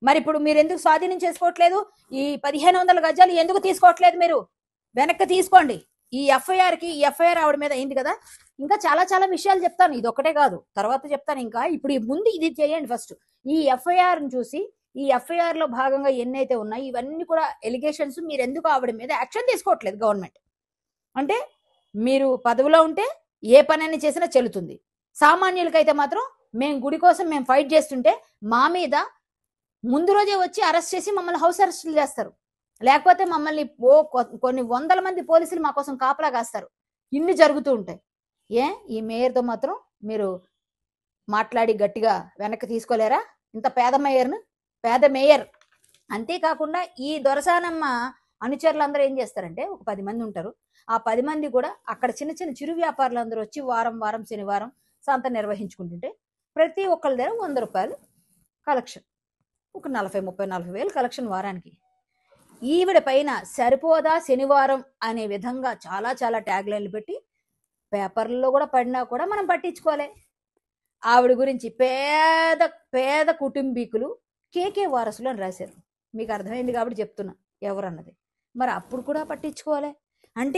మరి ఇప్పుడు మీరు ఎందుకు స్వాధీనం చేసుకోవట్లేదు? ఈ 1500 గజాలు ఎందుకు తీసుకోవట్లేదు మీరు? వెనక్కి తీసుకోండి. ఈ ఎఫ్ఐఆర్ ఆవిడ మీద అయింది కదా. ఇంకా చాలా చాలా విషయాలు చెప్తాను, ఇది ఒక్కటే కాదు, తర్వాత చెప్తాను. ఇంకా ఇప్పుడు ముందు ఇది చేయండి ఫస్ట్. ఈ ఎఫ్ఐఆర్ని చూసి, ఈ ఎఫ్ఐఆర్ లో భాగంగా ఎన్నైతే ఉన్నాయి ఇవన్నీ కూడా ఎలిగేషన్స్, మీరు ఎందుకు ఆవిడ మీద యాక్షన్ తీసుకోవట్లేదు గవర్నమెంట్? అంటే మీరు పదవిలో ఉంటే ఏ పనైనా చేసినా చెల్లుతుంది. సామాన్యులకైతే మాత్రం మేము గుడి కోసం మేము ఫైట్ చేస్తుంటే మా మీద ముందు రోజే వచ్చి అరెస్ట్ చేసి మమ్మల్ని హౌస్ అరెస్టులు చేస్తారు. లేకపోతే మమ్మల్ని కొన్ని వందల మంది పోలీసులు మా కోసం కాపలా కాస్తారు. ఇన్ని జరుగుతూ ఉంటాయి. ఈ మేయర్తో మాత్రం మీరు మాట్లాడి గట్టిగా వెనక్కి తీసుకోలేరా? ఇంత పేద మేయర్. అంతేకాకుండా ఈ దొరసానమ్మ అనుచరులందరూ ఏం చేస్తారంటే, ఒక 10 మంది ఉంటారు. ఆ 10 మంది కూడా అక్కడ చిన్న చిన్న చిరు వ్యాపారులందరూ వచ్చి వారం శనివారం సంత నిర్వహించుకుంటుంటే ప్రతి ఒక్కరి దగ్గర 100 రూపాయలు కలెక్షన్, ఒక 40 వేలు కలెక్షన్ వారానికి. ఈవిడ పైన సరిపోదా శనివారం అనే విధంగా చాలా చాలా ట్యాగ్ లైన్లు పెట్టి పేపర్లలో కూడా పడినా కూడా మనం పట్టించుకోలే. ఆవిడ గురించి పేద కుటుంబీకులు కేకే వారసులు అని రాశారు. మీకు అర్థమైంది కాబట్టి చెప్తున్నా ఎవరన్నది. మరి అప్పుడు కూడా పట్టించుకోలే.